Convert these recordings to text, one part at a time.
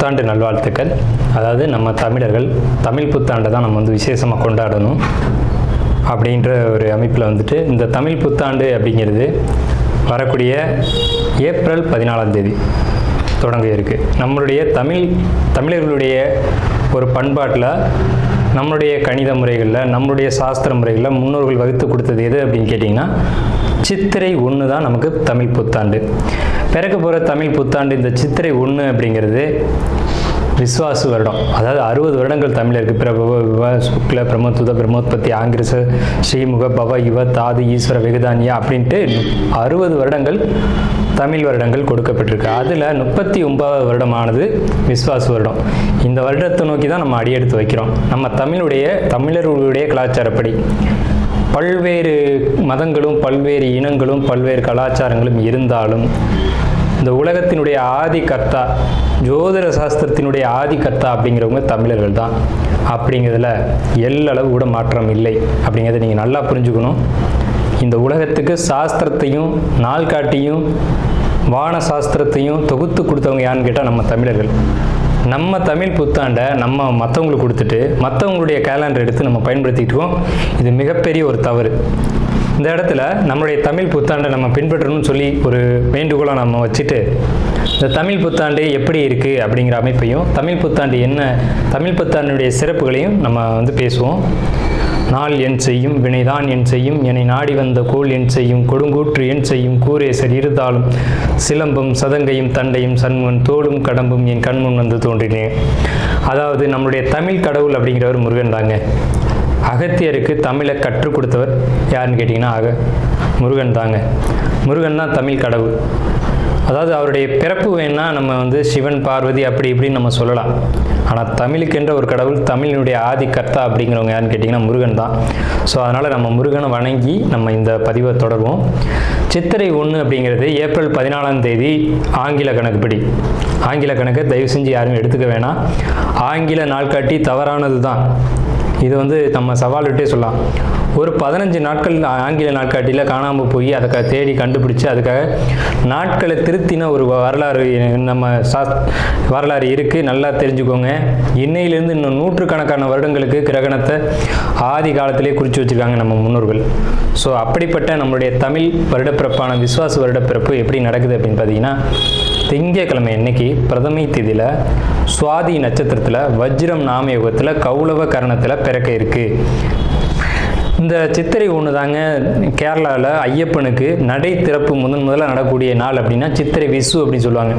புத்தாண்டு நல்வாழ்த்துக்கள். அதாவது நம்ம தமிழர்கள் தமிழ் புத்தாண்டை தான் நம்ம வந்து விசேஷமாக கொண்டாடணும் அப்படின்ற ஒரு அமைப்பில் வந்துட்டு இந்த தமிழ் புத்தாண்டு அப்படிங்கிறது வரக்கூடிய ஏப்ரல் 14ஆம் தேதி தொடங்க இருக்குது. நம்மளுடைய தமிழர்களுடைய ஒரு பண்பாட்டில், நம்மளுடைய கணித முறைகளில், நம்மளுடைய சாஸ்திர முறைகளில் முன்னோர்கள் வகுத்து கொடுத்தது எது அப்படின்னு கேட்டிங்கன்னா சித்திரை 1 தான் நமக்கு தமிழ் புத்தாண்டு. பிறக்க போகிற தமிழ் புத்தாண்டு இந்த சித்திரை 1 அப்படிங்கிறது விஸ்வாசு வருடம். அதாவது 60 வருடங்கள் தமிழருக்கு பிரபவ விவ சுக்ல பிரம்மோத்துத பிரம்மோத்பத்தி ஆங்கிரச ஸ்ரீமுக பவ யுவ தாது ஈஸ்வர வெகுதானியா அப்படின்ட்டு 60 வருடங்கள் தமிழ் வருடங்கள் கொடுக்கப்பட்டிருக்கு. அதில் 39வது வருடமானது விஸ்வாசு வருடம். இந்த வருடத்தை நோக்கி தான் நம்ம அடியெடுத்து வைக்கிறோம். நம்ம தமிழர்களுடைய கலாச்சாரப்படி பல்வேறு மதங்களும் பல்வேறு இனங்களும் பல்வேறு கலாச்சாரங்களும் இருந்தாலும் இந்த உலகத்தினுடைய ஆதி கர்த்தா, ஜோதிட சாஸ்திரத்தினுடைய ஆதி கர்த்தா அப்படிங்கிறவங்க தமிழர்கள் தான். அப்படிங்கிறதுல எல்லளவு கூட மாற்றம் இல்லை அப்படிங்கிறத நீங்கள் நல்லா புரிஞ்சுக்கணும். இந்த உலகத்துக்கு சாஸ்திரத்தையும் நாள்காட்டியும் வான சாஸ்திரத்தையும் தொகுத்து கொடுத்தவங்க யாருன்னு கேட்டால் நம்ம தமிழர்கள். நம்ம தமிழ் புத்தாண்டை நம்ம மற்றவங்களுக்கு கொடுத்துட்டு மற்றவங்களுடைய கேலண்டர் எடுத்து நம்ம பயன்படுத்திட்டு இருக்கோம். இது மிகப்பெரிய ஒரு தவறு. இந்த இடத்துல நம்மளுடைய தமிழ் புத்தாண்டை நம்ம பின்பற்றணும்னு சொல்லி ஒரு வேண்டுகோளை நம்ம வச்சுட்டு இந்த தமிழ் புத்தாண்டு எப்படி இருக்குது அப்படிங்கிற அமைப்பையும், தமிழ் புத்தாண்டு என்ன, தமிழ் புத்தாண்டுடைய சிறப்புகளையும் நம்ம வந்து பேசுவோம். நாள் என் செய்யும் வினைதான் என் செய்யும் என்னை நாடி வந்த கோல் என் செய்யும் கொடுங்கூற்று என் செய்யும் கூரேசர் இருதாலும் சிலம்பும் சதங்கையும் தண்டையும் சண்முகன் தோளும் கடம்பும் என் கண்முன் வந்து தோன்றினேன். அதாவது நம்மளுடைய தமிழ் கடவுள் அப்படிங்கிறவர் முருகன் தாங்க. அகத்தியருக்கு தமிழை கற்றுக் கொடுத்தவர் யாருன்னு கேட்டிங்கன்னா முருகன் தாங்க. முருகன் தான் தமிழ் கடவுள். அதாவது அவருடைய பிறப்பு வேணா நம்ம வந்து சிவன் பார்வதி அப்படி இப்படின்னு நம்ம சொல்லலாம். ஆனால் தமிழுக்கென்ற ஒரு கடவுள், தமிழினுடைய ஆதி கர்த்தா அப்படிங்கிறவங்க யாருன்னு கேட்டிங்கன்னா முருகன் தான். ஸோ அதனால் நம்ம முருகனை வணங்கி நம்ம இந்த பதிவை தொடர்வோம். சித்திரை 1 அப்படிங்கிறது ஏப்ரல் 14ஆம் தேதி ஆங்கில கணக்குப்படி. ஆங்கில கணக்கை தயவு செஞ்சு யாரும் எடுத்துக்க வேணாம். ஆங்கில நாள்காட்டி தவறானது தான். இது வந்து நம்ம சவால் விட்டே சொல்லலாம். ஒரு 15 நாட்கள் ஆங்கில நாட்காட்டியில் காணாமல் போய் அதை தேடி கண்டுபிடிச்சி அதுக்காக நாட்களை திருத்தின ஒரு வரலாறு நம்ம வரலாறு இருக்குது. நல்லா தெரிஞ்சுக்கோங்க. இன்னையிலேருந்து இன்னும் நூற்றுக்கணக்கான வருடங்களுக்கு கிரகணத்தை ஆதி காலத்திலே குறித்து வச்சுருக்காங்க நம்ம முன்னோர்கள். ஸோ அப்படிப்பட்ட நம்மளுடைய தமிழ் வருடப்பிறப்பான விஸ்வாச வருடப்பிறப்பு எப்படி நடக்குது அப்படின்னு பார்த்தீங்கன்னா, திங்கட்கிழமை அன்னைக்கு பிரதமை திதியில் சுவாதி நட்சத்திரத்தில் வஜ்ரம் நாமயோகத்தில் கௌளவ கரணத்தில் பிறக்க இருக்குது. இந்த சித்திரை 1 தாங்க கேரளாவில் ஐயப்பனுக்கு நடை திறப்பு முதல்ல நடக்கூடிய நாள் அப்படின்னா சித்திரை விசு அப்படின்னு சொல்லுவாங்க.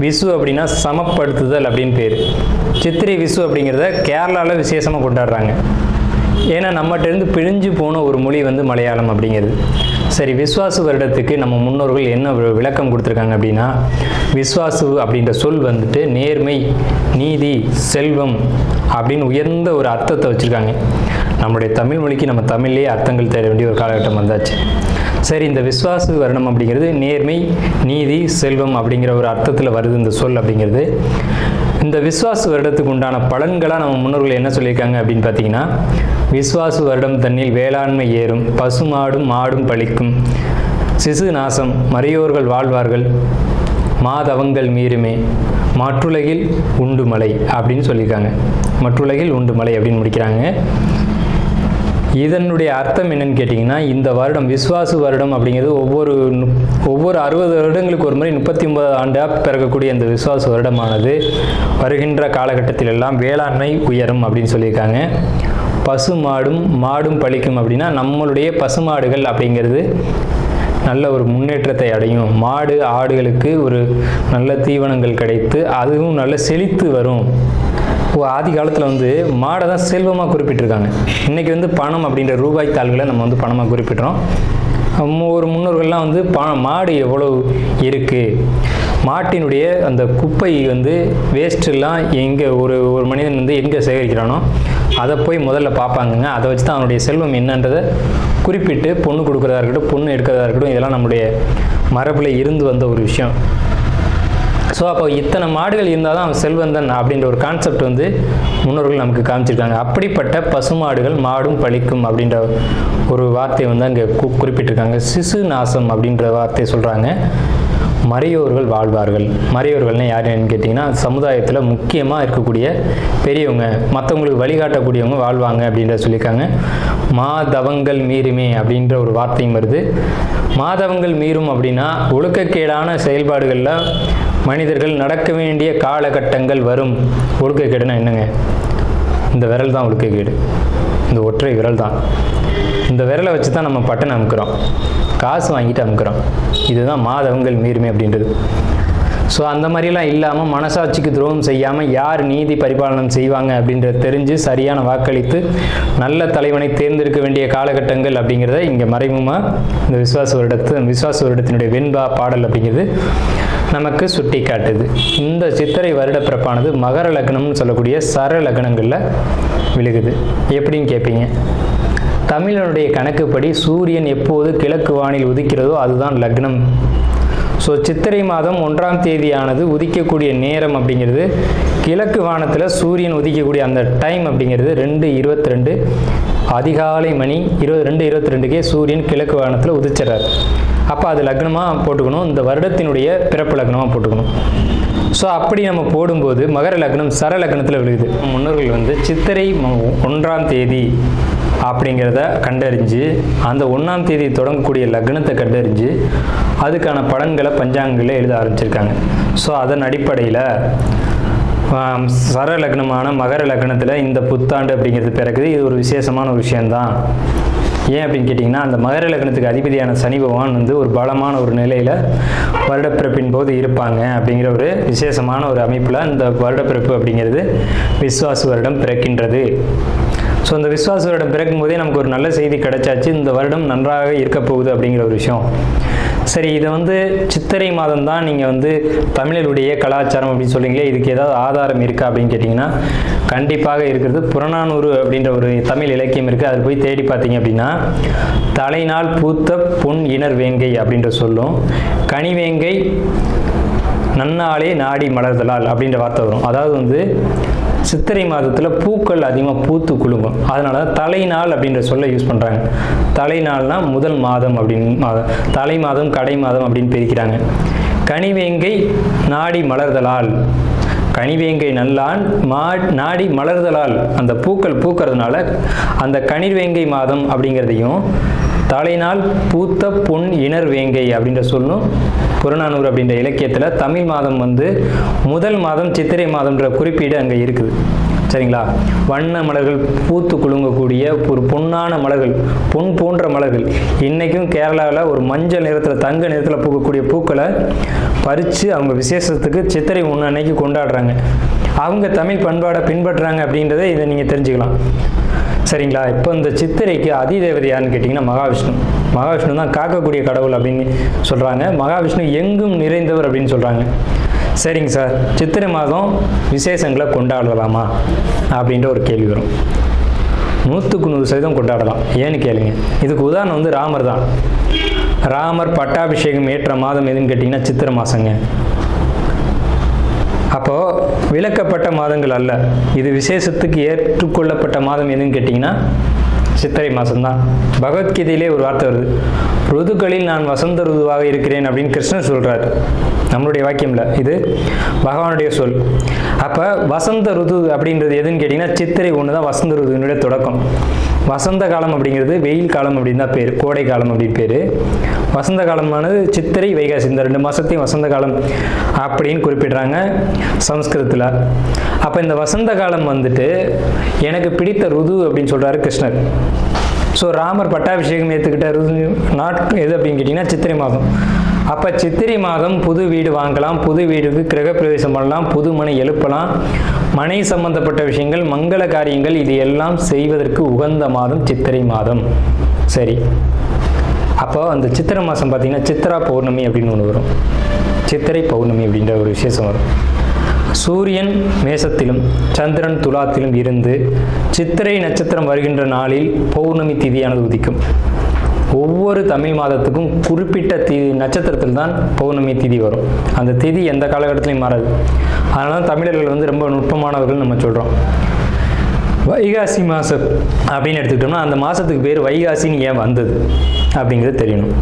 விசு அப்படின்னா சமப்படுத்துதல் அப்படின்னு பேர். சித்திரை விசு அப்படிங்கிறத கேரளாவில் விசேஷமாக கொண்டாடுறாங்க. ஏன்னா நம்மகிட்டேருந்து பிழிஞ்சு போன ஒரு மொழி வந்து மலையாளம் அப்படிங்கிறது. சரி, விஸ்வாசு வருடத்துக்கு நம்ம முன்னோர்கள் என்ன விளக்கம் கொடுத்துருக்காங்க அப்படின்னா, விஸ்வாசு அப்படின்ற சொல் வந்துட்டு நேர்மை, நீதி, செல்வம் அப்படின்னு உயர்ந்த ஒரு அர்த்தத்தை வச்சுருக்காங்க. நம்மளுடைய தமிழ் மொழிக்கு நம்ம தமிழ்லேயே அர்த்தங்கள் தேட வேண்டிய ஒரு காலகட்டம் வந்தாச்சு. சரி, இந்த விஸ்வாசு வருடம் அப்படிங்கிறது நேர்மை, நீதி, செல்வம் அப்படிங்கிற ஒரு அர்த்தத்தில் வருது இந்த சொல் அப்படிங்கிறது. இந்த விஸ்வாசு வருடத்துக்கு உண்டான பலன்களாக நம்ம முன்னோர்கள் என்ன சொல்லியிருக்காங்க அப்படின்னு பார்த்தீங்கன்னா, விஸ்வாசு வருடம் தன்னில் வேளாண்மை ஏறும், பசுமாடும் மாடும் பழிக்கும், சிசு நாசம், மறையோர்கள் வாழ்வார்கள், மாதவங்கள் மீறுமே, மற்றுலகில் உண்டு மலை அப்படின்னு சொல்லியிருக்காங்க. மற்றுலகில் உண்டு மலை அப்படின்னு முடிக்கிறாங்க. இதனுடைய அர்த்தம் என்னன்னு கேட்டிங்கன்னா, இந்த வருடம் விஸ்வாசு வருடம் அப்படிங்கிறது ஒவ்வொரு 60 வருடங்களுக்கு ஒரு முறை 39 ஆண்டாக பிறக்கக்கூடிய இந்த விஸ்வாசு வருடமானது வருகின்ற காலகட்டத்தில் எல்லாம் வேளாண்மை உயரும் அப்படின்னு சொல்லியிருக்காங்க. பசு மாடும் பழிக்கும் அப்படின்னா நம்மளுடைய பசுமாடுகள் அப்படிங்கிறது நல்ல ஒரு முன்னேற்றத்தை அடையும். மாடு ஆடுகளுக்கு ஒரு நல்ல தீவனங்கள் கிடைத்து அதுவும் நல்ல செழித்து வரும். ஆதி காலத்தில் வந்து மாடை தான் செல்வமாக குறிப்பிட்டிருக்காங்க. இன்றைக்கி வந்து பணம் அப்படின்ற ரூபாய் தாள்களை நம்ம வந்து பணமாக குறிப்பிட்றோம். ஒரு முன்னோர்கள்லாம் வந்து மாடு எவ்வளோ இருக்குது, மாட்டினுடைய அந்த குப்பை வந்து வேஸ்ட்டெல்லாம் எங்கே ஒரு மனிதன் வந்து எங்கே சேகரிக்கிறானோ அதை போய் முதல்ல பார்ப்பாங்கங்க. அதை வச்சு தான் அவனுடைய செல்வம் என்னன்றதை குறிப்பிட்டு பொண்ணு கொடுக்குறதா இருக்கட்டும், பொண்ணு எடுக்கிறதா இருக்கட்டும், இதெல்லாம் நம்முடைய மரபில் இருந்து வந்த ஒரு விஷயம். ஸோ அப்போ இத்தனை மாடுகள் இருந்தால் தான் அவன் செல்வந்தன் அப்படின்ற ஒரு கான்செப்ட் வந்து முன்னோர்கள் நமக்கு காமிச்சிருக்காங்க. அப்படிப்பட்ட பசுமாடுகள் மாடும் பழிக்கும் அப்படின்ற ஒரு வார்த்தையை வந்து அங்கே குறிப்பிட்டிருக்காங்க. சிசு நாசம் அப்படின்ற வார்த்தையை சொல்கிறாங்க. மறையோர்கள் வாழ்வார்கள். மறையோர்கள்னு யாருன்னு கேட்டிங்கன்னா சமுதாயத்தில் முக்கியமாக இருக்கக்கூடிய பெரியவங்க, மற்றவங்களுக்கு வழிகாட்டக்கூடியவங்க வாழ்வாங்க அப்படின்றத சொல்லியிருக்காங்க. மாதவங்கள் மீறுமே அப்படின்ற ஒரு வார்த்தையும் வருது. மாதவங்கள் மீறும் அப்படின்னா ஒழுக்கக்கேடான செயல்பாடுகளில் மனிதர்கள் நடக்க வேண்டிய காலகட்டங்கள் வரும். ஒழுக்கக்கேடுனா என்னங்க? இந்த விரல் தான் ஒழுக்கக்கேடு, இந்த ஒற்றை விரல் தான். இந்த விரலை வச்சு தான் நம்ம பட்டன் அமுக்கிறோம், காசு வாங்கிட்டு அமுக்கிறோம். இதுதான் மாதவங்கள் மீறுமே அப்படின்றது. ஸோ அந்த மாதிரிலாம் இல்லாமல் மனசாட்சிக்கு துரோகம் செய்யாமல் யார் நீதி பரிபாலனம் செய்வாங்க அப்படின்றத தெரிஞ்சு சரியான வாக்களித்து நல்ல தலைவனை தேர்ந்தெடுக்க வேண்டிய காலகட்டங்கள் அப்படிங்கிறத இங்கே மறைமுகமாக இந்த விசுவாச வருடத்தினுடைய வெண்பா பாடல் அப்படிங்கிறது நமக்கு சுட்டி காட்டுது. இந்த சித்திரை வருட பிறப்பானது மகர லக்னம்னு சொல்லக்கூடிய சர லக்னங்களில் விழுகுது. எப்படின்னு கேட்பீங்க. தமிழனுடைய கணக்குப்படி சூரியன் எப்போது கிழக்கு வானில் உதிக்கிறதோ அதுதான் லக்னம். ஸோ சித்திரை மாதம் 1ஆம் தேதியானது உதிக்கக்கூடிய நேரம் அப்படிங்கிறது கிழக்கு வானத்தில் சூரியன் உதிக்கக்கூடிய அந்த டைம் அப்படிங்கிறது 2:22 அதிகாலை மணி 2:22க்கே சூரியன் கிழக்கு வானத்தில் உதிச்சிடறார். அப்போ அது லக்னமாக போட்டுக்கணும், இந்த வருடத்தினுடைய பிறப்பு லக்னமாக போட்டுக்கணும். ஸோ அப்படி நம்ம போடும்போது மகர லக்னம் சர லக்னத்தில் விழுகுது. முன்னோர்கள் வந்து சித்திரை 1ஆம் தேதி அப்படிங்கிறத கண்டறிஞ்சு அந்த 1ஆம் தேதி தொடங்கக்கூடிய லக்னத்தை கண்டறிஞ்சு அதுக்கான பலன்களை பஞ்சாங்கங்களில் எழுத ஆரம்பிச்சிருக்காங்க. ஸோ அதன் அடிப்படையில் சர லக்னமான மகர லக்னத்தில் இந்த புத்தாண்டு அப்படிங்கிறது பிறகுது. இது ஒரு விசேஷமான ஒரு விஷயந்தான். ஏன் அப்படின்னு கேட்டிங்கன்னா, அந்த மகர லக்னத்துக்கு அதிபதியான சனி பகவான் வந்து ஒரு பலமான ஒரு நிலையில் வருடப்பிறப்பின் போது இருப்பாங்க அப்படிங்கிற ஒரு விசேஷமான ஒரு அமைப்பில் இந்த வருடப்பிறப்பு அப்படிங்கிறது விஸ்வாச வருடம் பிறக்கின்றது. ஸோ இந்த விஸ்வாச வருடம் பிறக்கும் போதே நமக்கு ஒரு நல்ல செய்தி கிடைச்சாச்சு, இந்த வருடம் நன்றாக இருக்க போகுது அப்படிங்கிற ஒரு விஷயம். சரி, இதை வந்து சித்திரை மாதம் தான் நீங்கள் வந்து தமிழருடைய கலாச்சாரம் அப்படின்னு சொல்றீங்களே, இதுக்கு ஏதாவது ஆதாரம் இருக்கா அப்படின்னு கேட்டிங்கன்னா கண்டிப்பாக இருக்கிறது. புறநானூறு அப்படின்ற ஒரு தமிழ் இலக்கியம் இருக்குது. அதில் போய் தேடி பார்த்தீங்க அப்படின்னா தலைநாள் பூத்த பொன் இணர் வேங்கை அப்படின்ற சொல்லும், கனிவேங்கை நன்னாளே நாடி மலர்தலால் அப்படின்ற வார்த்தை வரும். அதாவது வந்து சித்திரை மாதத்தில் பூக்கள் அதிகமாக பூத்து குலுங்கும், அதனால தலைநாள் அப்படின்ற சொல்ல யூஸ் பண்ணுறாங்க. தலைநாள்னா முதல் மாதம் அப்படின்னு, தலை மாதம் கடை மாதம் அப்படின்னு பிரிக்கிறாங்க. கனிவேங்கை நாடி மலர்தலால், கனிவேங்கை நல்லான் நாடி மலர்தலால், அந்த பூக்கள் பூக்கிறதுனால அந்த கனிவேங்கை மாதம் அப்படிங்கிறதையும் தலைநாள் பூத்த பொன் இணர் வேங்கை அப்படின்ற சொல்லும் புறநானூறு அப்படின்ற இலக்கியத்தில் தமிழ் மாதம் வந்து முதல் மாதம் சித்திரை மாதம்ன்ற குறிப்பீடு அங்கே இருக்குது. சரிங்களா? வண்ண மலர்கள் பூத்து குலுங்கக்கூடிய ஒரு பொன்னான மலர்கள், பொன் போன்ற மலர்கள். இன்றைக்கும் கேரளாவில் ஒரு மஞ்சள் நிறத்தில் தங்க நிறத்தில் பூக்கக்கூடிய பூக்களை பறித்து அவங்க விசேஷத்துக்கு சித்திரை 1 அன்னைக்கு கொண்டாடுறாங்க. அவங்க தமிழ் பண்பாடை பின்பற்றுறாங்க அப்படின்றத இதை நீங்கள் தெரிஞ்சுக்கலாம். சரிங்களா? இப்போ இந்த சித்திரைக்கு அதிதேவதை யாருன்னு கேட்டிங்கன்னா மகாவிஷ்ணு. மகாவிஷ்ணு தான் காக்கக்கூடிய கடவுள் அப்படின்னு சொல்கிறாங்க. மகாவிஷ்ணு எங்கும் நிறைந்தவர் அப்படின்னு சொல்கிறாங்க. சரிங்க சார், சித்திரை மாதம் விசேஷங்களை கொண்டாடலாமா அப்படின்ற ஒரு கேள்வி வரும். 100% கொண்டாடலாம். ஏன்னு கேளுங்க. இதுக்கு உதாரணம் வந்து ராமர் தான். ராமர் பட்டாபிஷேகம் ஏற்ற மாதம் எதுன்னு கேட்டிங்கன்னா சித்திரை மாதங்க. அப்போது விலக்கப்பட்ட மாதங்கள் அல்ல, இது விசேஷத்துக்கு ஏற்றுக்கொள்ளப்பட்ட மாதம் எதுன்னு கேட்டிங்கன்னா சித்திரை மாதம்தான். பகவத்கீதையிலே ஒரு வார்த்தை வருது, ருதுக்களில் நான் வசந்த ருதுவாக இருக்கிறேன் அப்படின்னு கிருஷ்ணர் சொல்கிறார். நம்மளுடைய வாக்கியம் இல்லை, இது பகவானுடைய சொல். அப்போ வசந்த ருது அப்படின்றது எதுன்னு கேட்டிங்கன்னா சித்திரை 1 தான் வசந்த ருதுனுடைய தொடக்கம். வசந்த காலம் அப்படிங்கிறது வெயில் காலம் அப்படின்னு தான் பேர், கோடை காலம் அப்படின்னு பேர். வசந்த காலமானது சித்திரை வைகாசி, இந்த 2 மாதத்தையும் வசந்த காலம் அப்படின்னு குறிப்பிடுறாங்க சமஸ்கிருதத்தில். அப்போ இந்த வசந்த காலம் வந்துட்டு எனக்கு பிடித்த ருது அப்படின்னு சொல்கிறாரு கிருஷ்ணர். ஸோ ராமர் பட்டாபிஷேகம் ஏற்றுக்கிட்ட ருது எது அப்படின்னு கேட்டிங்கன்னா சித்திரை மாதம். அப்போ சித்திரை மாதம் புது வீடு வாங்கலாம், புது வீடுக்கு கிரகப்பிரவேசம் பண்ணலாம், புது மனை எழுப்பலாம், மனை சம்பந்தப்பட்ட விஷயங்கள், மங்கள காரியங்கள், இது எல்லாம் செய்வதற்கு உகந்த மாதம் சித்திரை மாதம். சரி, அப்போ அந்த சித்திரை மாதம் பார்த்திங்கன்னா சித்ரா பௌர்ணமி அப்படின்னு ஒன்று வரும். சித்திரை பௌர்ணமி அப்படின்ற ஒரு விசேஷம் வரும். சூரியன் மேசத்திலும் சந்திரன் துலாத்திலும் இருந்து சித்திரை நட்சத்திரம் வருகின்ற நாளில் பௌர்ணமி திதியானது உதிக்கும். ஒவ்வொரு தமிழ் மாதத்துக்கும் குறிப்பிட்ட நட்சத்திரத்தில் தான் பௌர்ணமி திதி வரும். அந்த திதி எந்த காலகட்டத்திலையும் மாறாது. அதனால தான் தமிழர்கள் வந்து ரொம்ப நுட்பமானவர்கள் நம்ம சொல்கிறோம். வைகாசி மாதம் அப்படின்னு எடுத்துக்கிட்டோம்னா அந்த மாதத்துக்கு பேர் வைகாசின்னு ஏன் வந்தது அப்படிங்கிறது தெரியணும்.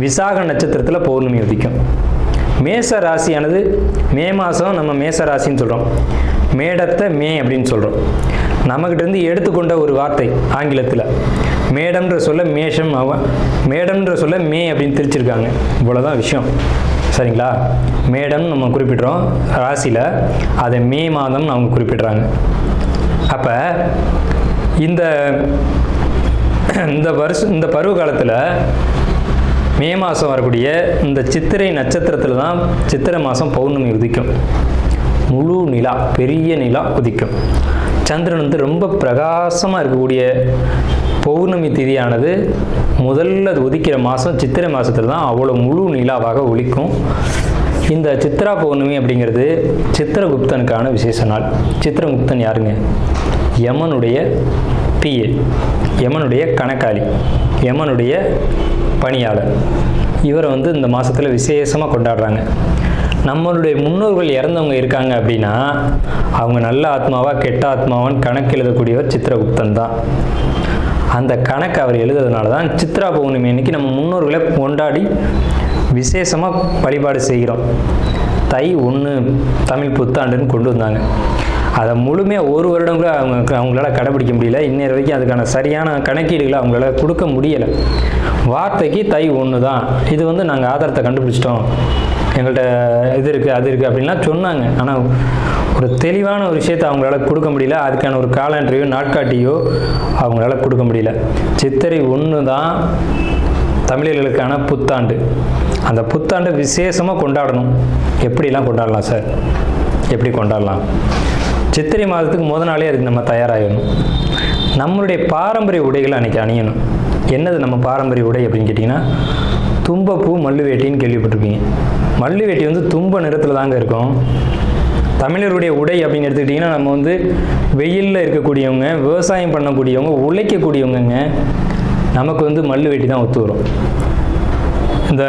விசாக நட்சத்திரத்தில் பௌர்ணமி உதிக்கும். மேச ராசியானது மே மாதம் நம்ம மேச ராசின்னு சொல்கிறோம், மேடத்தை மே அப்படின்னு சொல்கிறோம். நம்மகிட்டேருந்து எடுத்துக்கொண்ட ஒரு வார்த்தை ஆங்கிலத்தில். மேடம்ன்ற சொல்ல மேஷம், மேடம்ன்ற சொல்ல மே அப்படின்னு திரிச்சிருக்காங்க. இவ்வளோதான் விஷயம், சரிங்களா? மேடம் நம்ம குறிப்பிட்றோம் ராசியில், அதை மே மாதம் அவங்க குறிப்பிட்றாங்க. அப்போ இந்த பருவ காலத்தில் மே மாதம் வரக்கூடிய இந்த சித்திரை நட்சத்திரத்தில் தான் சித்திரை மாதம் பௌர்ணமி உதிக்கும். முழு நிலா, பெரிய நிலா உதிக்கும். சந்திரன் வந்து ரொம்ப பிரகாசமாக இருக்கக்கூடிய பௌர்ணமி திதியானது முதல்ல உதிக்கிற மாதம் சித்திரை மாதத்தில் தான் அவ்வளோ முழு நிலாவாக ஒலிக்கும். இந்த சித்ரா பௌர்ணமி அப்படிங்கிறது சித்திரகுப்தனுக்கான விசேஷ நாள். சித்திரகுப்தன் யாருங்க? யமனுடைய பிஏ, யமனுடைய கணக்காளி, யமனுடைய பணியாளர். இவரை வந்து இந்த மாதத்தில் விசேஷமாக கொண்டாடுறாங்க. நம்மளுடைய முன்னோர்கள் இறந்தவங்க இருக்காங்க அப்படின்னா அவங்க நல்ல ஆத்மாவா கெட்ட ஆத்மாவான்னு கணக்கு எழுதக்கூடியவர் சித்திரகுப்தன் தான். அந்த கணக்கு அவர் எழுதுறதுனால தான் சித்ரா பௌர்ணமி அன்னைக்கு நம்ம முன்னோர்களை கொண்டாடி விசேஷமாக வழிபாடு செய்கிறோம். தை 1 தமிழ் புத்தாண்டுன்னு கொண்டு வந்தாங்க. அதை முழுமையாக ஒரு வருடம் கூட அவங்களால கடைபிடிக்க முடியல. இன்னொரு வரைக்கும் அதுக்கான சரியான கணக்கீடுகளை அவங்களால கொடுக்க முடியலை. வார்த்தைக்கு தை 1 தான், இது வந்து நாங்கள் ஆதாரத்தை கண்டுபிடிச்சிட்டோம், எங்கள்கிட்ட இது இருக்குது அது இருக்குது அப்படின்லாம் சொன்னாங்க. ஆனால் ஒரு தெளிவான ஒரு விஷயத்தை அவங்களால கொடுக்க முடியல. அதுக்கான ஒரு காலண்டரையோ நாட்காட்டியோ அவங்களால கொடுக்க முடியல. சித்திரை 1 தான் தமிழர்களுக்கான புத்தாண்டு. அந்த புத்தாண்டை விசேஷமாக கொண்டாடணும். எப்படிலாம் கொண்டாடலாம் சார்? எப்படி கொண்டாடலாம்? சித்திரை மாதத்துக்கு முத நாளே அதுக்கு நம்ம தயாராகணும். நம்மளுடைய பாரம்பரிய உடைகளை அன்றைக்கி அணியணும். என்னது நம்ம பாரம்பரிய உடை அப்படின்னு கேட்டிங்கன்னா, தும்பப்பூ மல்லு வேட்டின்னு கேள்விப்பட்டிருப்பீங்க. மல்லு வேட்டி வந்து தும்ப நிறத்தில் தாங்க இருக்கும். தமிழருடைய உடை அப்படின்னு எடுத்துக்கிட்டிங்கன்னா, நம்ம வந்து வெயிலில் இருக்கக்கூடியவங்க, விவசாயம் பண்ணக்கூடியவங்க, உழைக்கக்கூடியவங்க, நமக்கு வந்து மல்லு வேட்டி தான் ஒத்து வரும். இந்த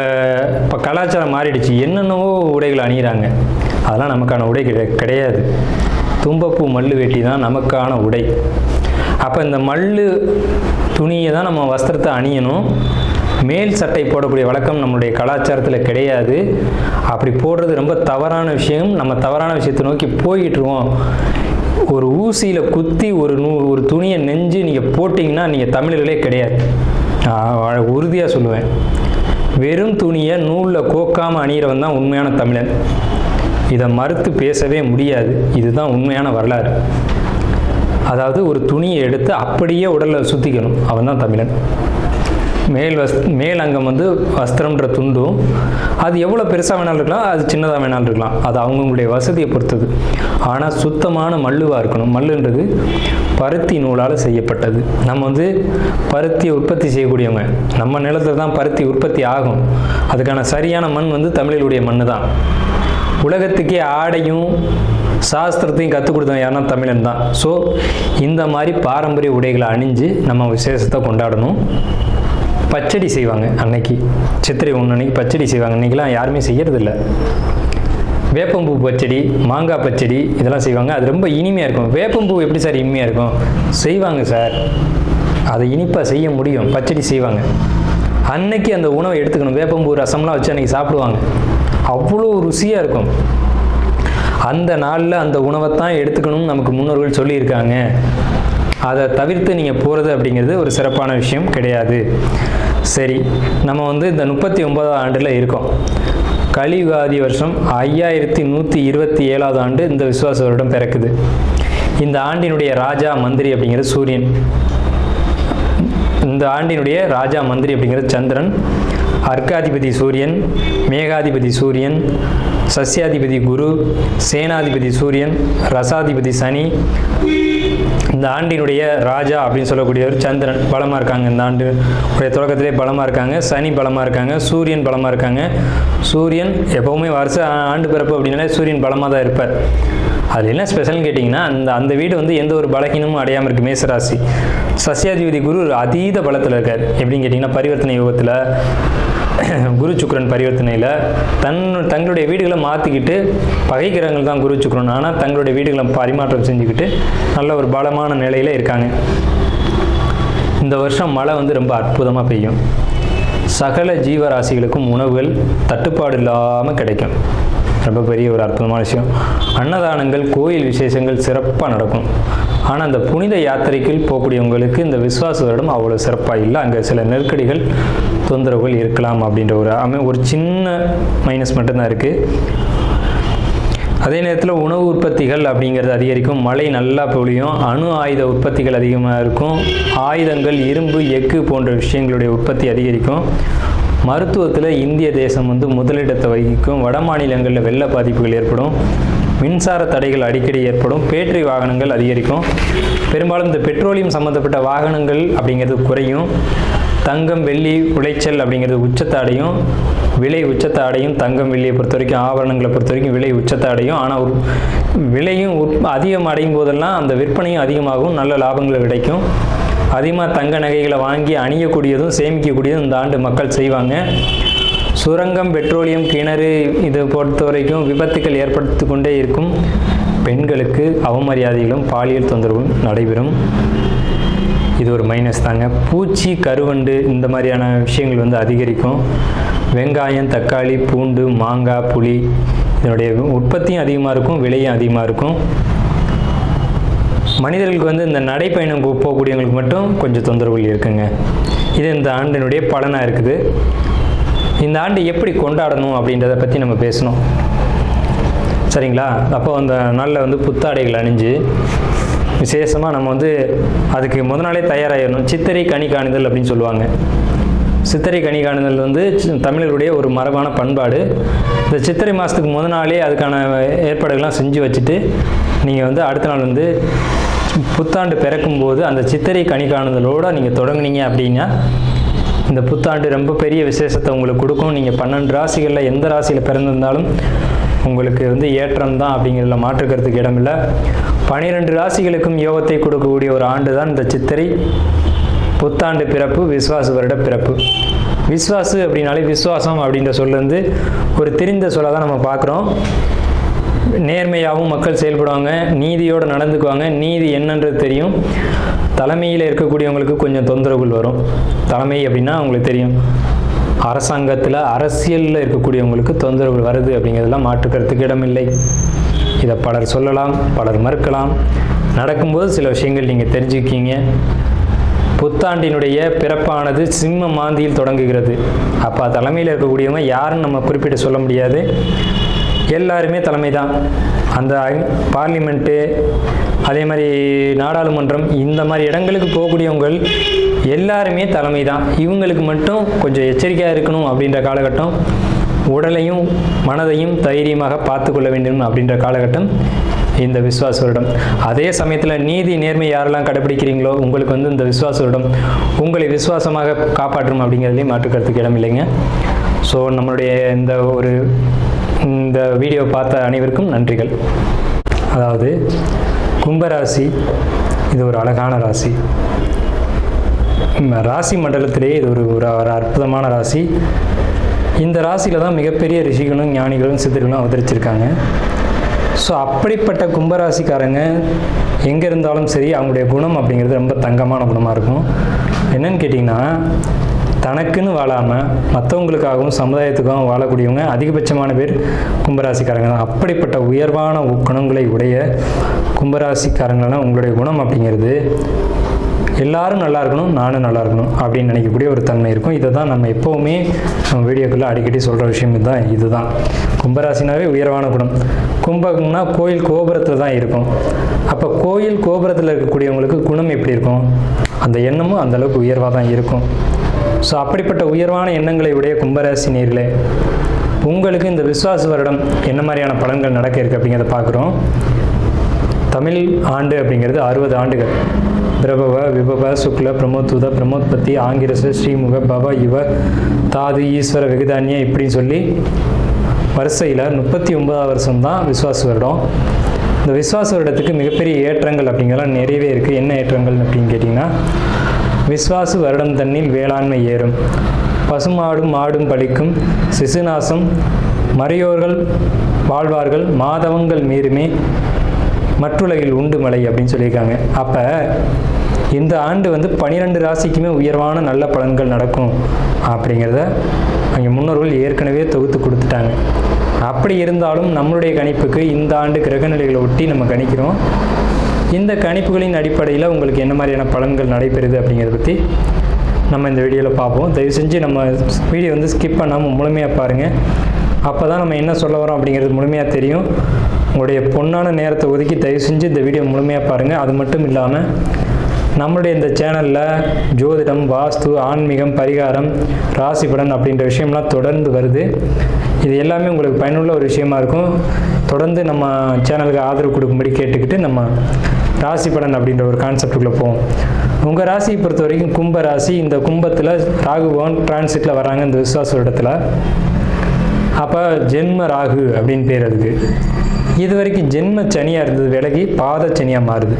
இப்போ கலாச்சாரம் மாறிடுச்சு, என்னென்னவோ உடைகள் அணிகிறாங்க. அதெல்லாம் நமக்கான உடை கிடையாது. தும்பப்பூ மல்லு வேட்டி தான் நமக்கான உடை. அப்போ இந்த மல்லு துணியை தான் நம்ம வஸ்திரத்தை அணியணும். மேல் சட்டை போடக்கூடிய வழக்கம் நம்மளுடைய கலாச்சாரத்தில் கிடையாது. அப்படி போடுறது ரொம்ப தவறான விஷயம். நம்ம தவறான விஷயத்தை நோக்கி போய்கிட்டுருவோம். ஒரு ஊசியில் குத்தி ஒரு துணியை நெஞ்சு நீங்கள் போட்டிங்கன்னா நீங்கள் தமிழர்களே கிடையாது. உறுதியாக சொல்லுவேன். வெறும் துணியை நூலில் கோக்காமல் அணிகிறவன் தான் உண்மையான தமிழன். இதை மறுத்து பேசவே முடியாது. இதுதான் உண்மையான வரலாறு. அதாவது ஒரு துணியை எடுத்து அப்படியே உடலில் சுற்றிக்கணும், அவன் தான் தமிழன். மேல் அங்கம் வந்து வஸ்திரம்ன்ற துண்டும், அது எவ்வளோ பெருசாக வேணாலும் இருக்கலாம், அது சின்னதாக வேணாலும் இருக்கலாம். அது அவங்களுடைய வசதியை பொறுத்தது. ஆனால் சுத்தமான மல்லுவாக இருக்கணும். மல்லுன்றது பருத்தி நூலால் செய்யப்பட்டது. நம்ம வந்து பருத்தியை உற்பத்தி செய்யக்கூடியவங்க. நம்ம நிலத்தில் தான் பருத்தி உற்பத்தி ஆகும். அதுக்கான சரியான மண் வந்து தமிழர்களுடைய மண் தான். உலகத்துக்கே ஆடையும் சாஸ்திரத்தையும் கற்றுக் கொடுத்தவங்க யாருன்னா தமிழன் தான். ஸோ இந்த மாதிரி பாரம்பரிய உடைகளை அணிஞ்சு நம்ம விசேஷத்தை கொண்டாடணும். பச்சடி செய்வாங்க அன்னைக்கு, சித்திரை 1 அன்னைக்கு பச்சடி செய்வாங்க. இன்றைக்கெலாம் யாருமே செய்யறதில்ல. வேப்பம்பூ பச்சடி, மாங்காய் பச்சடி இதெல்லாம் செய்வாங்க. அது ரொம்ப இனிமையாக இருக்கும். வேப்பம்பூ எப்படி சார் இனிமையாக இருக்கும்? செய்வாங்க சார், அதை இனிப்பாக செய்ய முடியும். பச்சடி செய்வாங்க. அன்னைக்கு அந்த உணவை எடுத்துக்கணும். வேப்பம்பூ ரசம்லாம் வச்சு அன்றைக்கி சாப்பிடுவாங்க. அவ்வளோ ருசியாக இருக்கும். அந்த நாளில் அந்த உணவை தான் எடுத்துக்கணும்னு நமக்கு முன்னோர்கள் சொல்லியிருக்காங்க. அதை தவிர்த்து நீங்கள் போகிறது அப்படிங்கிறது ஒரு சிறப்பான விஷயம் கிடையாது. சரி, நம்ம வந்து இந்த 39ஆவது ஆண்டில் இருக்கோம். கலியுகாதி வருஷம் 5127ஆவது ஆண்டு இந்த விசுவாச வருடம் பிறக்குது. இந்த ஆண்டினுடைய ராஜா மந்திரி அப்படிங்கிறது சூரியன். இந்த ஆண்டினுடைய ராஜா மந்திரி அப்படிங்கிறது சந்திரன். அர்க்காதிபதி சூரியன், மேகாதிபதி சூரியன், சஸ்யாதிபதி குரு, சேனாதிபதி சூரியன், ரசாதிபதி சனி. இந்த ஆண்டினுடைய ராஜா அப்படின்னு சொல்லக்கூடியவர் சந்திரன் பலமாக இருக்காங்க. இந்த ஆண்டு உடைய தொடக்கத்திலே பலமாக இருக்காங்க. சனி பலமாக இருக்காங்க. சூரியன் பலமாக இருக்காங்க. சூரியன் எப்போவுமே வருஷ ஆண்டு பிறப்பு அப்படின்னாலே சூரியன் பலமாக தான் இருப்பார். அது என்ன ஸ்பெஷல்னு கேட்டிங்கன்னா, அந்த வீடு வந்து எந்த ஒரு பலகீனமும் அடையாமல் இருக்குது. மேசராசி. சஸ்யாதிபதி குரு அதீத பலத்தில் இருக்கார். எப்படின்னு கேட்டிங்கன்னா, பரிவர்த்தனை யோகத்தில் குரு சுக்கிரன் பரிவர்த்தனையில் தங்களுடைய வீடுகளை மாற்றிக்கிட்டு, பகை கிரகங்கள் தான் குரு சுக்கிரன், ஆனால் தங்களுடைய வீடுகளை பரிமாற்றம் செஞ்சுக்கிட்டு நல்ல ஒரு பலமான நிலையில் இருக்காங்க. இந்த வருஷம் மழை வந்து ரொம்ப அற்புதமாக பெய்யும். சகல ஜீவராசிகளுக்கும் உணவுகள் தட்டுப்பாடு இல்லாமல் கிடைக்கும். ரொம்ப பெரிய ஒரு அற்புதமான விஷயம். அன்னதானங்கள், கோயில் விசேஷங்கள் சிறப்பாக நடக்கும். ஆனால் அந்த புனித யாத்திரைக்கு போகக்கூடியவங்களுக்கு இந்த விஸ்வாச வருடம் அவ்வளோ சிறப்பாக இல்லை. அங்கே சில நெருக்கடிகள், தொந்தரவுகள் இருக்கலாம் அப்படின்ற ஒரு சின்ன மைனஸ் மட்டும்தான் இருக்குது. அதே நேரத்தில் உணவு உற்பத்திகள் அப்படிங்கிறது அதிகரிக்கும். மழை நல்லா பொழியும். அணு ஆயுத உற்பத்திகள் அதிகமாக இருக்கும். ஆயுதங்கள், இரும்பு, எஃகு போன்ற விஷயங்களுடைய உற்பத்தி அதிகரிக்கும். மருத்துவத்தில் இந்திய தேசம் முதலிடத்தை வகிக்கும். வட மாநிலங்களில் வெள்ள பாதிப்புகள் ஏற்படும். மின்சார தடைகள் அடிக்கடி ஏற்படும். பேட்டரி வாகனங்கள் அதிகரிக்கும். பெரும்பாலும் இந்த பெட்ரோலியம் சம்மந்தப்பட்ட வாகனங்கள் அப்படிங்கிறது குறையும். தங்கம், வெள்ளி உளைச்சல் அப்படிங்கிறது உச்சத்தை அடையும். விலை உச்சத்தை அடையும். தங்கம், வெள்ளியை பொறுத்த வரைக்கும், ஆபரணங்களை பொறுத்த வரைக்கும் விலை உச்சத்தை அடையும். ஆனால் விலையும் அதிகம் அடையும் போதெல்லாம் அந்த விற்பனையும் அதிகமாகும். நல்ல லாபங்கள் கிடைக்கும். அதிகமாக தங்க நகைகளை வாங்கி அணியக்கூடியதும் சேமிக்கக்கூடியதும் இந்த ஆண்டு மக்கள் செய்வாங்க. சுரங்கம், பெட்ரோலியம், கிணறு இதை பொறுத்த வரைக்கும் விபத்துக்கள் ஏற்படுத்தி கொண்டே இருக்கும். பெண்களுக்கு அவமரியாதைகளும் பாலியல் தொந்தரவும் நடைபெறும். இது ஒரு மைனஸ் தாங்க. பூச்சி, கருவண்டு இந்த மாதிரியான விஷயங்கள் அதிகரிக்கும். வெங்காயம், தக்காளி, பூண்டு, மாங்காய், புளி இதனுடைய உற்பத்தியும் அதிகமாக இருக்கும். விலையும் அதிகமாக இருக்கும். மனிதர்களுக்கு இந்த நடைப்பயணம் போகக்கூடியவங்களுக்கு மட்டும் கொஞ்சம் தொந்தரவுகள் இருக்குங்க. இது இந்த ஆண்டினுடைய பலனாக இருக்குது. இந்த ஆண்டு எப்படி கொண்டாடணும் அப்படின்றத பற்றி நம்ம பேசணும், சரிங்களா? அப்போ அந்த நாளில் புத்தாடைகள் அணிஞ்சு விசேஷமாக நம்ம அதுக்கு முதல் நாளே தயாராகிடணும். சித்திரை கனி காணுதல் அப்படின்னு சொல்லுவாங்க. சித்திரை கனி காணுதல் தமிழர்களுடைய ஒரு மரபான பண்பாடு. இந்த சித்திரை மாதத்துக்கு முதல் நாளே அதுக்கான ஏற்பாடுகள்லாம் செஞ்சு வச்சுட்டு நீங்கள் அடுத்த நாள் புத்தாண்டு பிறக்கும்போது அந்த சித்திரை கனி காணுதலோடு நீங்கள் தொடங்குனீங்க அப்படின்னா இந்த புத்தாண்டு ரொம்ப பெரிய விசேஷத்தை உங்களுக்கு கொடுக்கும். நீங்கள் 12 ராசிகளில் எந்த ராசியில் பிறந்திருந்தாலும் உங்களுக்கு ஏற்றம் தான் அப்படிங்கிறதுல மாற்றுக்கிறதுக்கு இடமில்லை. 12 ராசிகளுக்கும் யோகத்தை கொடுக்கக்கூடிய ஒரு ஆண்டு தான் இந்த சித்திரை புத்தாண்டு பிறப்பு, விஸ்வாச வருட பிறப்பு. விஸ்வாசு அப்படின்னாலே விஸ்வாசம் அப்படின்ற சொல்ல ஒரு தெரிந்த சொல்ல தான் நம்ம பார்க்குறோம். நேர்மையாகவும் மக்கள் செயல்படுவாங்க, நீதியோடு நடந்துக்குவாங்க. நீதி என்னன்றது தெரியும். தலைமையில் இருக்கக்கூடியவங்களுக்கு கொஞ்சம் தொந்தரவுகள் வரும். தலைமை அப்படின்னா உங்களுக்கு தெரியும், அரசாங்கத்தில் அரசியலில் இருக்கக்கூடியவங்களுக்கு தொந்தரவுகள் வருது அப்படிங்கிறதெல்லாம் மாற்றுக்கிறதுக்கு இடமில்லை. இதை பலர் சொல்லலாம், பலர் மறுக்கலாம். நடக்கும்போது சில விஷயங்கள் நீங்கள் தெரிஞ்சுக்கிங்க. புத்தாண்டினுடைய பிறப்பானது சிம்ம மாந்தியில் தொடங்குகிறது. அப்போ தலைமையில் இருக்கக்கூடியவங்க யாருன்னு நம்ம குறிப்பிட்டு சொல்ல முடியாது. எல்லாருமே தலைமை தான். அந்த பார்லிமெண்ட்டு, அதே மாதிரி நாடாளுமன்றம், இந்த மாதிரி இடங்களுக்கு போகக்கூடியவங்க எல்லாருமே தலைமை தான். இவங்களுக்கு மட்டும் கொஞ்சம் எச்சரிக்கையாக இருக்கணும் அப்படின்ற காலகட்டம். உடலையும் மனதையும் தைரியமாக பார்த்து கொள்ள வேண்டும் அப்படின்ற காலகட்டம் இந்த விஸ்வாச வருடம். அதே சமயத்தில் நீதி, நேர்மை யாரெல்லாம் கடைபிடிக்கிறீங்களோ உங்களுக்கு இந்த விஸ்வாச வருடம் உங்களை விசுவாசமாக காப்பாற்றும் அப்படிங்கிறதுலேயும் மாற்றுக்கிறதுக்கு இடம் இல்லைங்க. ஸோ நம்மளுடைய இந்த வீடியோ பார்த்த அனைவருக்கும் நன்றிகள். அதாவது கும்பராசி இது ஒரு அழகான ராசி. ராசி மண்டலத்திலேயே இது ஒரு அற்புதமான ராசி. இந்த ராசியில் தான் மிகப்பெரிய ரிஷிகளும் ஞானிகளும் சித்தர்களும் அவதரிச்சிருக்காங்க. ஸோ அப்படிப்பட்ட கும்பராசிக்காரங்க எங்கே இருந்தாலும் சரி, அவங்களுடைய குணம் அப்படிங்கிறது ரொம்ப தங்கமான குணமாக இருக்கும். என்னன்னு கேட்டிங்கன்னா, தனக்குன்னு வாழாமல் மற்றவங்களுக்காகவும் சமுதாயத்துக்காகவும் வாழக்கூடியவங்க அதிகபட்சமான பேர் கும்பராசிக்காரங்க தான். அப்படிப்பட்ட உயர்வான குணங்களை உடைய கும்பராசிக்காரங்களான உங்களுடைய குணம் அப்படிங்கிறது எல்லாரும் நல்லா இருக்கணும், நானும் நல்லா இருக்கணும் அப்படின்னு நினைக்கக்கூடிய ஒரு தன்மை இருக்கும். இதை தான் நம்ம எப்போவுமே நம்ம வீடியோக்குள்ளே அடிக்கடி சொல்கிற விஷயம் இதுதான். கும்பராசினாவே உயர்வான குணம். கும்பம்னா கோயில் கோபுரத்தில் தான் இருக்கும். அப்போ கோயில் கோபுரத்தில் இருக்கக்கூடியவங்களுக்கு குணம் எப்படி இருக்கும்? அந்த எண்ணமும் அந்தளவுக்கு உயர்வாக தான் இருக்கும். ஸோ அப்படிப்பட்ட உயர்வான எண்ணங்களை உடைய கும்பராசி நேயர்களே, உங்களுக்கு இந்த விஸ்வாச வருடம் என்ன மாதிரியான பலன்கள் நடக்க இருக்குது அப்படிங்கிறத பார்க்குறோம். தமிழ் ஆண்டு அப்படிங்கிறது 60 ஆண்டுகள். பிரபவ, விபவ, சுக்ல, பிரமோத்துத, பிரமோத்பத்தி, ஆங்கிரச, ஸ்ரீமுக, பவ, யுவ, தாது, ஈஸ்வர, வெகுதானிய இப்படின்னு சொல்லி வரிசையில் 39வது வருஷம் தான் விஸ்வாச வருடம். இந்த விஸ்வாச வருடத்துக்கு மிகப்பெரிய ஏற்றங்கள் அப்படிங்கிறலாம் நிறையவே இருக்குது. என்ன ஏற்றங்கள் அப்படின்னு கேட்டிங்கன்னா, விஸ்வாசு வருடம் தன்னில் வேளாண்மை ஏறும், பசுமாடும் மாடும் பலிக்கும், சிசுநாசம், மறையோர்கள் வாழ்வார்கள், மாதவங்கள் மீறுமே, மற்றுலகில் உண்டு மலை அப்படின்னு சொல்லியிருக்காங்க. அப்போ இந்த ஆண்டு வந்து 12 ராசிக்குமே உயர்வான நல்ல பலன்கள் நடக்கும் அப்படிங்கிறத அவங்க முன்னோர்கள் ஏற்கனவே தொகுத்து கொடுத்துட்டாங்க. அப்படி இருந்தாலும் நம்மளுடைய கணிப்புக்கு இந்த ஆண்டு கிரகநிலைகளை ஒட்டி நம்ம கணிக்கிறோம். இந்த கணிப்புகளின் அடிப்படையில் உங்களுக்கு என்ன மாதிரியான பலன்கள் நடைபெறுது அப்படிங்கிறத பற்றி நம்ம இந்த வீடியோவில் பார்ப்போம். தயவு செஞ்சு நம்ம வீடியோ வந்து ஸ்கிப் பண்ணாமல் முழுமையாக பாருங்கள். அப்போ தான் நம்ம என்ன சொல்ல வரோம் அப்படிங்கிறது முழுமையாக தெரியும். உங்களுடைய பொன்னான நேரத்தை ஒதுக்கி தயவு செஞ்சு இந்த வீடியோ முழுமையாக பாருங்கள். அது மட்டும் இல்லாமல் நம்மளுடைய இந்த சேனலில் ஜோதிடம், வாஸ்து, ஆன்மீகம், பரிகாரம், ராசி பலன் அப்படின்ற விஷயம்லாம் தொடர்ந்து வருது. இது எல்லாமே உங்களுக்கு பயனுள்ள ஒரு விஷயமா இருக்கும். தொடர்ந்து நம்ம சேனலுக்கு ஆதரவு கொடுக்கும்படி கேட்டுக்கிட்டு நம்ம ராசி பலன் அப்படின்ற ஒரு கான்செப்டுக்குள்ளே போவோம். உங்கள் ராசியை பொறுத்த வரைக்கும் கும்ப ராசி. இந்த கும்பத்தில் ராகு பகவான் டிரான்சிட்டில் வராங்க இந்த விஸ்வாச வருடத்தில். அப்போ ஜென்ம ராகு அப்படின்னு பேர் அதுக்கு. இது வரைக்கும் ஜென்ம சனியாக இருந்தது விலகி பாத சனியாக மாறுது.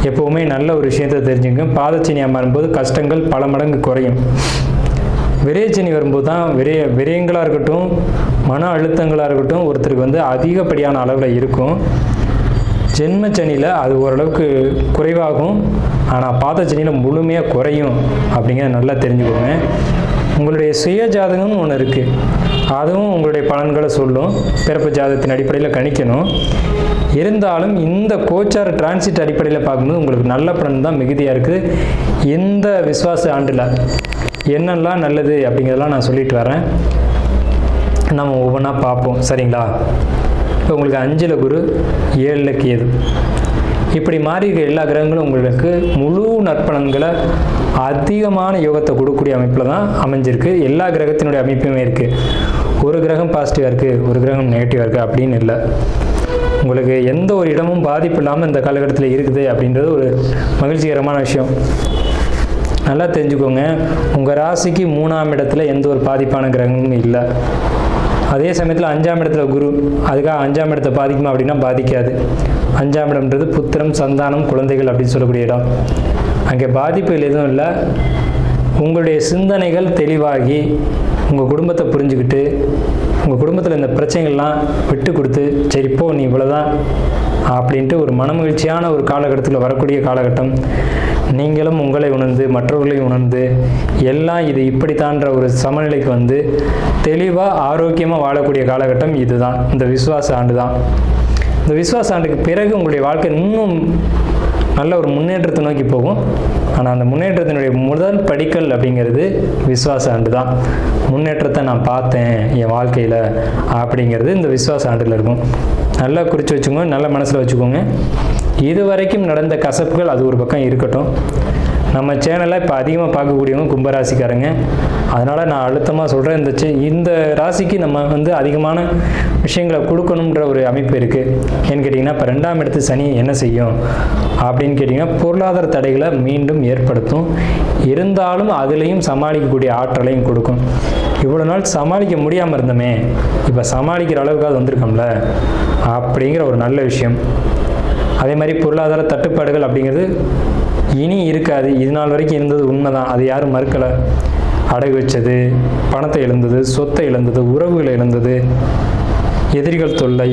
எப்போவுமே நல்ல ஒரு விஷயத்தை தெரிஞ்சுங்க. பாதச்சனியாக மாறும்போது கஷ்டங்கள் பல மடங்கு குறையும். விரயச்சனி வரும்போது தான் விரயங்களாக இருக்கட்டும், மன அழுத்தங்களாக இருக்கட்டும் ஒருத்தருக்கு வந்து அதிகப்படியான அளவில் இருக்கும். ஜென்மச்சனியில் அது ஓரளவுக்கு குறைவாகும், ஆனால் பாதச்சனியில் முழுமையாக குறையும் அப்படிங்கிறத நல்லா தெரிஞ்சுக்கோங்க. உங்களுடைய சுய ஜாதகம்னு ஒன்று இருக்குது, அதுவும் உங்களுடைய பலன்களை சொல்லும். பிறப்பு ஜாதகத்தின் அடிப்படையில் கணிக்கணும். இருந்தாலும் இந்த கோச்சார டிரான்சிட் அடிப்படையில் பார்க்கும்போது உங்களுக்கு நல்ல பலன் தான் மிகுதியாக இருக்குது. இந்த விஸ்வாச ஆண்டில் என்னெல்லாம் நல்லது அப்படிங்கிறதெல்லாம் நான் சொல்லிட்டு வரேன். நம்ம ஒவ்வொன்றா பார்ப்போம், சரிங்களா? இப்போ உங்களுக்கு 5ல் குரு, 7ல் கேது, இப்படி மாறி இருக்க எல்லா கிரகங்களும் உங்களுக்கு முழு நற்பலன்களை அதிகமான யோகத்தை கொடுக்கக்கூடிய அமைப்பில் தான் அமைஞ்சிருக்கு. எல்லா கிரகத்தினுடைய அமைப்புமே இருக்குது. ஒரு கிரகம் பாசிட்டிவாக இருக்குது, ஒரு கிரகம் நெகட்டிவாக இருக்குது அப்படின்னு இல்லை. உங்களுக்கு எந்த ஒரு இடமும் பாதிப்பு இல்லாமல் இந்த காலகட்டத்தில் இருக்குது அப்படின்றது ஒரு மகிழ்ச்சிகரமான விஷயம். நல்லா தெரிஞ்சுக்கோங்க. உங்கள் ராசிக்கு 3ஆம் இடத்துல எந்த ஒரு பாதிப்பான கிரகமும் இல்லை. அதே சமயத்தில் 5ஆம் இடத்துல குரு, அதுக்காக 5ஆம் இடத்தை பாதிக்குமா அப்படின்னா பாதிக்காது. 5ஆம் இடம்ன்றது புத்திரம், சந்தானம், குழந்தைகள் அப்படின்னு சொல்லக்கூடிய இடம். அங்கே பாதிப்புகள் எதுவும் இல்லை. உங்களுடைய சிந்தனைகள் தெளிவாகி உங்கள் குடும்பத்தை புரிஞ்சுக்கிட்டு உங்கள் குடும்பத்தில் இந்த பிரச்சனைகள்லாம் விட்டு கொடுத்து சரி போ நீ இவ்வளோதான் அப்படின்ட்டு ஒரு மனமகிழ்ச்சியான ஒரு காலகட்டத்தில் வரக்கூடிய காலகட்டம். நீங்களும் உங்களை உணர்ந்து மற்றவர்களையும் உணர்ந்து எல்லாம் இது இப்படித்தான்ற ஒரு சமநிலைக்கு வந்து தெளிவாக ஆரோக்கியமாக வாழக்கூடிய காலகட்டம் இதுதான், இந்த விஸ்வாச ஆண்டு தான். இந்த விஸ்வாச ஆண்டுக்கு பிறகு உங்களுடைய வாழ்க்கை இன்னும் நல்ல ஒரு முன்னேற்றத்தை நோக்கி போகும். ஆனால் அந்த முன்னேற்றத்தினுடைய முதல் படிக்கல் அப்படிங்கிறது விஸ்வாச ஆண்டு தான். முன்னேற்றத்தை நான் பார்த்தேன் என் வாழ்க்கையில் அப்படிங்கிறது இந்த விஸ்வாச ஆண்டில் இருக்கும். நல்லா குறித்து வச்சுக்கோங்க, நல்ல மனசில் வச்சுக்கோங்க. இது வரைக்கும் நடந்த கசப்புகள் அது ஒரு பக்கம் இருக்கட்டும். நம்ம சேனலை இப்போ அதிகமாக பார்க்கக்கூடியவங்க கும்பராசிக்காரங்க. அதனால் நான் அழுத்தமாக சொல்கிறேன், இந்த ராசிக்கு நம்ம வந்து அதிகமான விஷயங்களை கொடுக்கணுன்ற ஒரு அமைப்பு இருக்குது. ஏன்னு கேட்டிங்கன்னா இப்போ 2ஆம் இடத்து சனி என்ன செய்யும் அப்படின்னு கேட்டிங்கன்னா பொருளாதார தடைகளை மீண்டும் ஏற்படுத்தும். இருந்தாலும் அதுலேயும் சமாளிக்கக்கூடிய ஆற்றலையும் கொடுக்கும். இவ்வளோ நாள் சமாளிக்க முடியாமல் இருந்தோமே, இப்போ சமாளிக்கிற அளவுக்காக வந்திருக்கோம்ல அப்படிங்கிற ஒரு நல்ல விஷயம். அதே மாதிரி பொருளாதார தட்டுப்பாடுகள் அப்படிங்கிறது இனி இருக்காது. இது நாள் வரைக்கும் இருந்தது உண்மைதான், அது யாரும் மறுக்கலை. அடகு வச்சது, பணத்தை இழந்தது, சொத்தை இழந்தது, உறவுகளை இழந்தது, எதிரிகள் தொல்லை,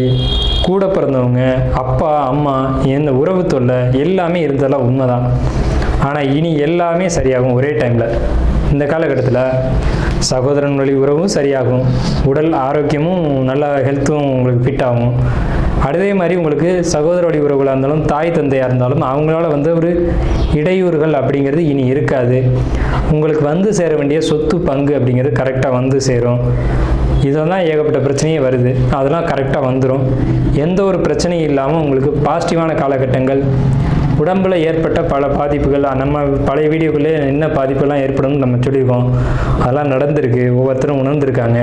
கூட பிறந்தவங்க, அப்பா அம்மா, இந்த உறவு தொல்லை எல்லாமே இருந்ததெல்லாம் உண்மைதான். ஆனால் இனி எல்லாமே சரியாகும் ஒரே டைமில். இந்த காலகட்டத்தில் சகோதரன் வழி உறவும் சரியாகும், உடல் ஆரோக்கியமும் நல்லா ஹெல்த்தும் உங்களுக்கு ஃபிட் ஆகும். அதே மாதிரி உங்களுக்கு சகோதர வழி உறவுகளாக இருந்தாலும் தாய் தந்தையாக இருந்தாலும் அவங்களால வந்து ஒரு இடையூறுகள் அப்படிங்கிறது இனி இருக்காது. உங்களுக்கு வந்து சேர வேண்டிய சொத்து பங்கு அப்படிங்கிறது கரெக்டாக வந்து சேரும். இதெல்லாம் ஏகப்பட்ட பிரச்சனையே வருது, அதெல்லாம் கரெக்டாக வந்துடும். எந்த ஒரு பிரச்சனையும் இல்லாமல் உங்களுக்கு பாசிட்டிவான காலகட்டங்கள். உடம்பில் ஏற்பட்ட பல பாதிப்புகள் நம்ம பழைய வீடியோக்குள்ளே என்ன பாதிப்பெல்லாம் ஏற்படும்னு நம்ம சொல்லியிருக்கோம். அதெல்லாம் நடந்திருக்கு, ஒவ்வொருத்தரும் உணர்ந்துருக்காங்க.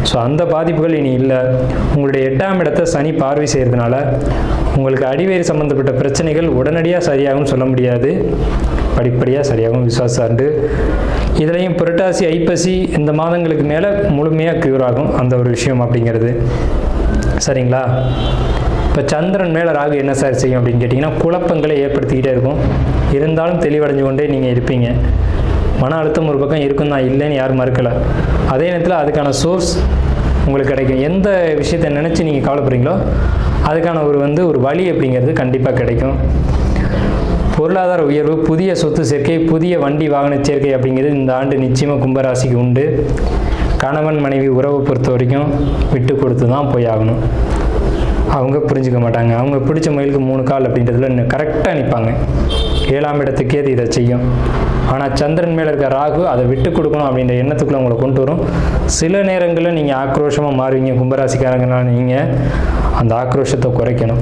ஸோ அந்த பாதிப்புகள் இனி இல்லை. உங்களுடைய 8ஆம் இடத்தை சனி பார்வை செய்கிறதுனால உங்களுக்கு அடிவேறு சம்மந்தப்பட்ட பிரச்சனைகள் உடனடியாக சரியாகும்னு சொல்ல முடியாது, படிப்படியாக சரியாகும். விசுவாச ஆண்டு இதுலேயும் புரட்டாசி, ஐப்பசி இந்த மாதங்களுக்கு மேலே முழுமையாக க்யூர் ஆகும் அந்த ஒரு விஷயம் அப்படிங்கிறது. சரிங்களா? இப்போ சந்திரன் மேலே ராகு என்ன சார் செய்யும் அப்படின்னு கேட்டிங்கன்னா குழப்பங்களை ஏற்படுத்திக்கிட்டே இருக்கும். இருந்தாலும் தெளிவடைஞ்சு கொண்டே நீங்கள் இருப்பீங்க. மன அழுத்தம் ஒரு பக்கம் இருக்கும் தான், இல்லைன்னு யாரும் மறுக்கலை. அதே நேரத்தில் அதுக்கான சோர்ஸ் உங்களுக்கு கிடைக்கும். எந்த விஷயத்தை நினச்சி நீங்கள் கவலைப்படுறீங்களோ அதுக்கான ஒரு வழி அப்படிங்கிறது கண்டிப்பாக கிடைக்கும். பொருளாதார உயர்வு, புதிய சொத்து சேர்க்கை, புதிய வண்டி வாகன சேர்க்கை அப்படிங்கிறது இந்த ஆண்டு நிச்சயமாக கும்பராசிக்கு உண்டு. கணவன் மனைவி உறவை பொறுத்த வரைக்கும் விட்டு கொடுத்து தான் போய் ஆகணும். அவங்க புரிஞ்சுக்க மாட்டாங்க. அவங்க பிடிச்ச மயிலுக்கு 3 கால் அப்படின்றதுல இன்னும் கரெக்டாக நிற்பாங்க. 7ஆம் இடத்துக்கே அது இதை செய்யும். ஆனால் சந்திரன் மேலே இருக்க ராகு அதை விட்டு கொடுக்கணும் அப்படின்ற எண்ணத்துக்குள்ளே உங்களை கொண்டு வரும். சில நேரங்களில் நீங்கள் ஆக்ரோஷமாக மாறுவீங்க. கும்பராசிக்காரங்களால் நீங்கள் அந்த ஆக்ரோஷத்தை குறைக்கணும்.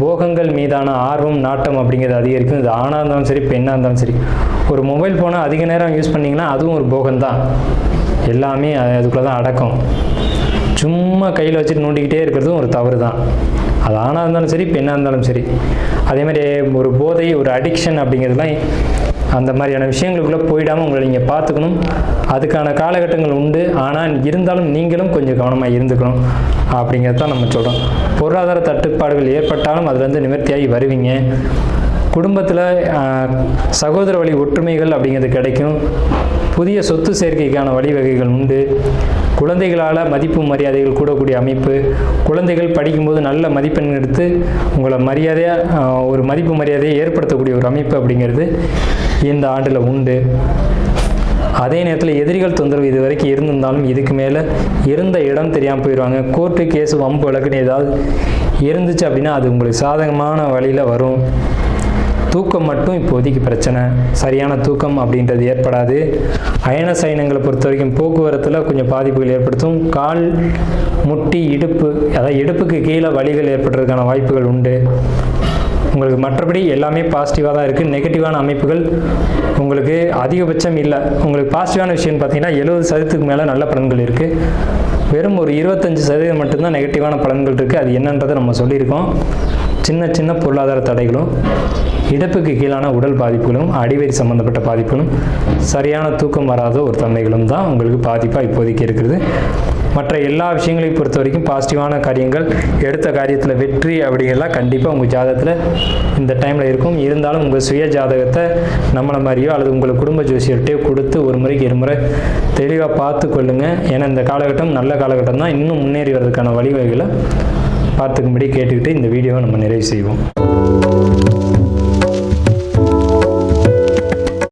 போகங்கள் மீதான ஆர்வம், நாட்டம் அப்படிங்கிறது அதிகரிக்கும். இது ஆணாக இருந்தாலும் சரி, பெண்ணாக இருந்தாலும் சரி. ஒரு மொபைல் ஃபோனை அதிக நேரம் யூஸ் பண்ணிங்கன்னா அதுவும் ஒரு போகம்தான். எல்லாமே அதுக்குள்ளே தான் அடக்கம். சும்மா கையில் வச்சுட்டு நோண்டிக்கிட்டே இருக்கிறதும் ஒரு தவறு தான். அது ஆணாக இருந்தாலும் சரி, பெண்ணாக இருந்தாலும் சரி. அதே மாதிரி ஒரு போதை, ஒரு அடிக்ஷன் அப்படிங்கிறதுலாம் அந்த மாதிரியான விஷயங்களுக்குள்ளே போயிடாமல் உங்களை நீங்கள் பார்த்துக்கணும். அதுக்கான காலகட்டங்கள் உண்டு. ஆனால் இருந்தாலும் நீங்களும் கொஞ்சம் கவனமாக இருந்துக்கணும் அப்படிங்கிறது தான் நம்ம சொல்கிறோம். பொருளாதார தட்டுப்பாடுகள் ஏற்பட்டாலும் அதுலேருந்து நிவர்த்தியாகி வருவீங்க. குடும்பத்தில் சகோதர வழி ஒற்றுமைகள் அப்படிங்கிறது கிடைக்கும். புதிய சொத்து சேர்க்கைக்கான வழிவகைகள் உண்டு. குழந்தைகளால் மதிப்பு மரியாதைகள் கூடக்கூடிய அமைப்பு. குழந்தைகள் படிக்கும்போது நல்ல மதிப்பெண் எடுத்து உங்களை மரியாதையாக ஒரு மதிப்பு மரியாதையை ஏற்படுத்தக்கூடிய ஒரு அமைப்பு அப்படிங்கிறது இந்த ஆண்டில் உண்டு. அதே நேரத்தில் எதிரிகள் தொந்தரவு இது வரைக்கும் இருந்திருந்தாலும் இதுக்கு மேலே இருந்த இடம் தெரியாமல் போயிடுவாங்க. கோர்ட்டு கேஸு வம்பு வழக்குன்னு ஏதாவது இருந்துச்சு அப்படின்னா அது உங்களுக்கு சாதகமான வழியில் வரும். தூக்கம் மட்டும் இப்போதைக்கு பிரச்சனை. சரியான தூக்கம் அப்படின்றது ஏற்படாது. அயன சயனங்களை பொறுத்த வரைக்கும் போக்குவரத்தில் கொஞ்சம் பாதிப்புகள் ஏற்படுத்தும். கால், முட்டி, இடுப்பு, அதாவது இடுப்புக்கு கீழே வலிகள் ஏற்படுறதுக்கான வாய்ப்புகள் உண்டு. உங்களுக்கு மற்றபடி எல்லாமே பாசிட்டிவாக தான் இருக்குது. நெகட்டிவான அமைப்புகள் உங்களுக்கு அதிகபட்சம் இல்லை. உங்களுக்கு பாசிட்டிவான விஷயம்னு பார்த்தீங்கன்னா 70% மேலே நல்ல பலன்கள் இருக்குது. வெறும் ஒரு 25% மட்டும்தான் நெகட்டிவான பலன்கள் இருக்குது. அது என்னன்றதை நம்ம சொல்லியிருக்கோம். சின்ன சின்ன பொருளாதார தடைகளும், இடுப்புக்கு கீழான உடல் பாதிப்புகளும், அடிவயிறு சம்பந்தப்பட்ட பாதிப்புகளும், சரியான தூக்கம் வராத ஒரு தன்மைகளும் தான் உங்களுக்கு பாதிப்பாக இப்போதைக்கு இருக்கிறது. மற்ற எல்லா விஷயங்களையும் பொறுத்த வரைக்கும் பாசிட்டிவான காரியங்கள், எடுத்த காரியத்தில் வெற்றி அப்படிங்கெல்லாம் கண்டிப்பாக உங்கள் ஜாதகத்தில் இந்த டைமில் இருக்கும். இருந்தாலும் உங்கள் சுய ஜாதகத்தை நம்மளை மாதிரியோ அல்லது உங்கள் குடும்ப ஜோசியர்கிட்டையோ கொடுத்து ஒரு முறைக்கு 2 முறை தெளிவாக பார்த்து கொள்ளுங்கள். ஏன்னா இந்த காலகட்டம் நல்ல காலகட்டம் தான். இன்னும் முன்னேறி வர்றதுக்கான வழிவகைகளை பார்த்துக்கும்படி கேட்டுக்கிட்டு இந்த வீடியோவை நம்ம நிறைவு செய்வோம்.